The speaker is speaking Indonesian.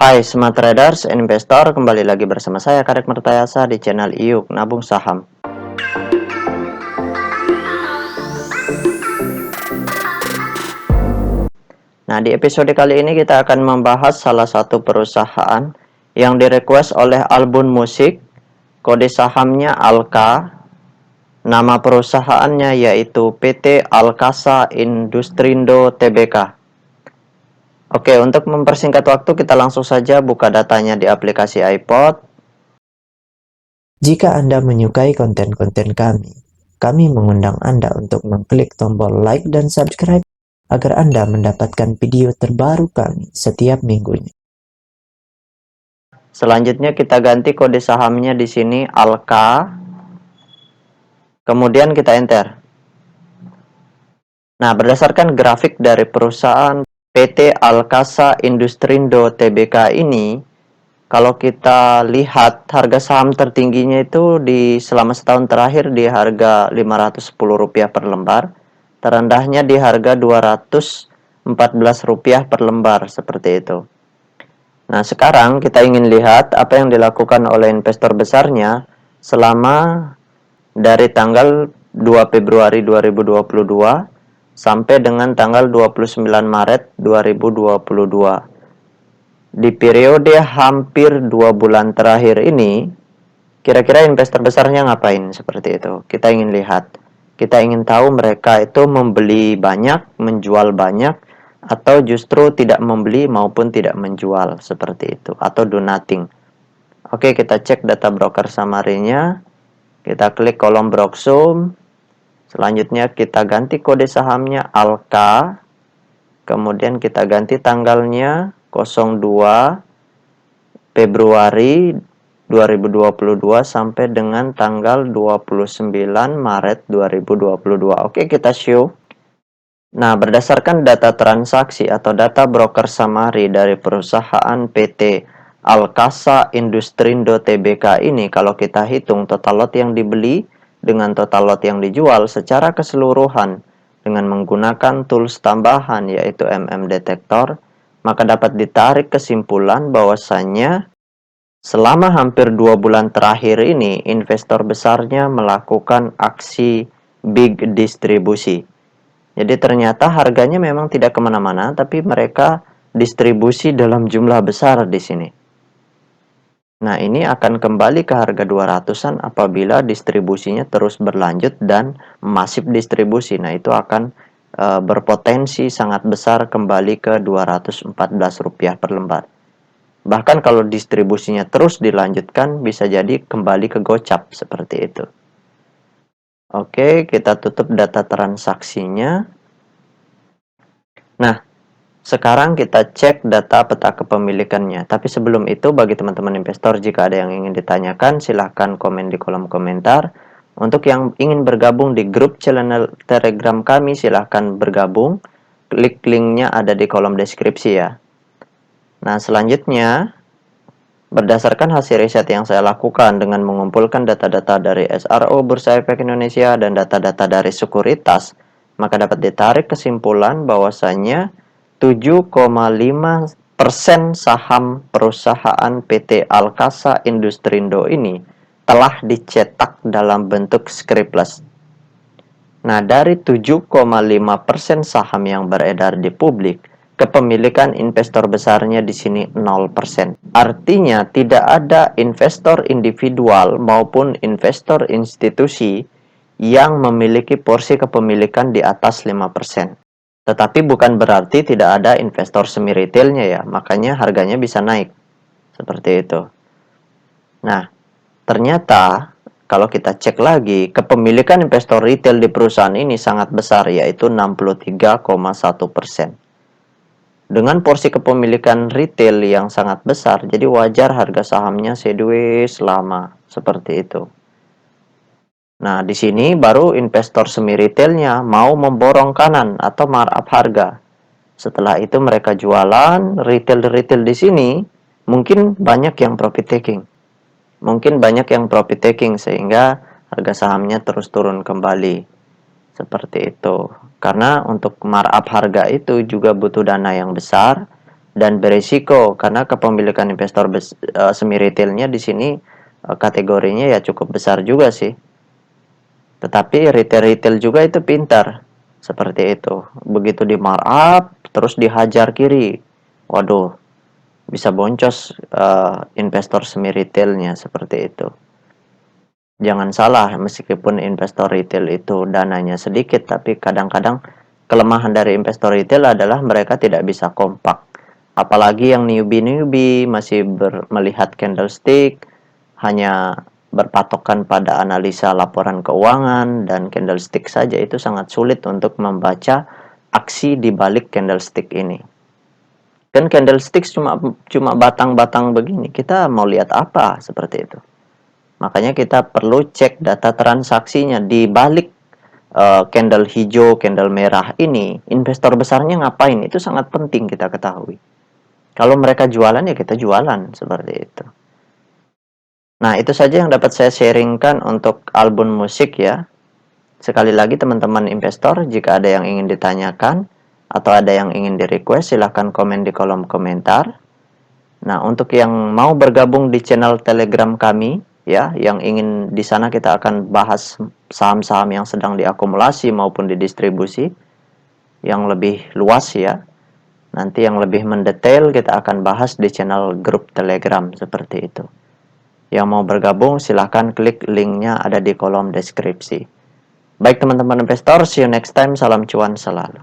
Hai Smart Traders and Investor, kembali lagi bersama saya Karek Mertayasa di channel IYUK Nabung Saham. Nah, di episode kali ini kita akan membahas salah satu perusahaan yang direquest oleh album musik, kode sahamnya ALKA, nama perusahaannya yaitu PT Alkasa Industrindo Tbk. Oke, untuk mempersingkat waktu kita langsung saja buka datanya di aplikasi iPod. Jika Anda menyukai konten-konten kami mengundang Anda untuk mengklik tombol like dan subscribe agar Anda mendapatkan video terbaru kami setiap minggunya. Selanjutnya kita ganti kode sahamnya di sini ALKA. Kemudian kita enter. Nah, berdasarkan grafik dari perusahaan PT Alkasa Industrindo Tbk ini, kalau kita lihat harga saham tertingginya itu selama setahun terakhir di harga Rp510 per lembar, terendahnya di harga Rp214 per lembar, seperti itu. Nah, sekarang kita ingin lihat apa yang dilakukan oleh investor besarnya selama dari tanggal 2 Februari 2022 sampai dengan tanggal 29 Maret 2022. Di periode hampir 2 bulan terakhir ini, kira-kira investor besarnya ngapain seperti itu? Kita ingin lihat. Kita ingin tahu mereka itu membeli banyak, menjual banyak, atau justru tidak membeli maupun tidak menjual seperti itu, atau do nothing. Oke, kita cek data broker summary-nya. Kita klik kolom Broksum. Selanjutnya kita ganti kode sahamnya ALKA. Kemudian kita ganti tanggalnya 02 Februari 2022 sampai dengan tanggal 29 Maret 2022. Oke, kita show. Nah, berdasarkan data transaksi atau data broker summary dari perusahaan PT Alkasa Industrindo Tbk ini, kalau kita hitung total lot yang dibeli dengan total lot yang dijual secara keseluruhan dengan menggunakan tools tambahan yaitu Detektor, maka dapat ditarik kesimpulan bahwasannya selama hampir 2 bulan terakhir ini investor besarnya melakukan aksi big distribusi. Jadi ternyata harganya memang tidak kemana-mana, tapi mereka distribusi dalam jumlah besar di sini. Nah, ini akan kembali ke harga 200-an apabila distribusinya terus berlanjut dan masif distribusi. Nah, itu akan berpotensi sangat besar kembali ke Rp214 per lembar. Bahkan kalau distribusinya terus dilanjutkan, bisa jadi kembali ke gocap seperti itu. Oke, kita tutup data transaksinya. Nah, sekarang kita cek data peta kepemilikannya. Tapi sebelum itu, bagi teman-teman investor, jika ada yang ingin ditanyakan, silahkan komen di kolom komentar. Untuk yang ingin bergabung di grup channel Telegram kami, silahkan bergabung. Klik linknya ada di kolom deskripsi ya. Nah, selanjutnya, berdasarkan hasil riset yang saya lakukan dengan mengumpulkan data-data dari SRO Bursa Efek Indonesia dan data-data dari sekuritas, maka dapat ditarik kesimpulan bahwasannya 7,5% saham perusahaan PT Alkasa Industrindo ini telah dicetak dalam bentuk scriptless. Nah, dari 7,5% saham yang beredar di publik, kepemilikan investor besarnya di sini 0%. Artinya tidak ada investor individual maupun investor institusi yang memiliki porsi kepemilikan di atas 5%. Tetapi bukan berarti tidak ada investor semi retailnya ya, makanya harganya bisa naik. Seperti itu. Nah, ternyata kalau kita cek lagi, kepemilikan investor retail di perusahaan ini sangat besar, yaitu 63,1%. Dengan porsi kepemilikan retail yang sangat besar, jadi wajar harga sahamnya sideways lama, seperti itu. Nah, di sini baru investor semi retailnya mau memborong kanan atau markup harga. Setelah itu mereka jualan, retail di sini mungkin banyak yang profit taking. Sehingga harga sahamnya terus turun kembali. Seperti itu. Karena untuk markup harga itu juga butuh dana yang besar dan berisiko karena kepemilikan investor semi retailnya di sini kategorinya ya cukup besar juga sih. Tetapi retail juga itu pintar seperti itu. Begitu di markup terus dihajar kiri, waduh, bisa boncos investor semi retailnya seperti itu. Jangan salah, meskipun investor retail itu dananya sedikit, tapi kadang-kadang kelemahan dari investor retail adalah mereka tidak bisa kompak. Apalagi yang newbie masih melihat candlestick, hanya berpatokan pada analisa laporan keuangan dan candlestick saja, itu sangat sulit untuk membaca aksi di balik candlestick ini. Kan candlestick cuma batang-batang begini, kita mau lihat apa seperti itu. Makanya kita perlu cek data transaksinya di balik candle hijau, candle merah ini, investor besarnya ngapain? Itu sangat penting kita ketahui. Kalau mereka jualan ya kita jualan seperti itu. Nah, itu saja yang dapat saya sharingkan untuk album musik ya. Sekali lagi teman-teman investor, jika ada yang ingin ditanyakan atau ada yang ingin di-request, silahkan komen di kolom komentar. Nah, untuk yang mau bergabung di channel Telegram kami, ya, yang ingin di sana kita akan bahas saham-saham yang sedang diakumulasi maupun didistribusi, yang lebih luas ya. Nanti yang lebih mendetail kita akan bahas di channel grup Telegram seperti itu. Yang mau bergabung silahkan klik linknya ada di kolom deskripsi. Baik teman-teman investor, see you next time. Salam cuan selalu.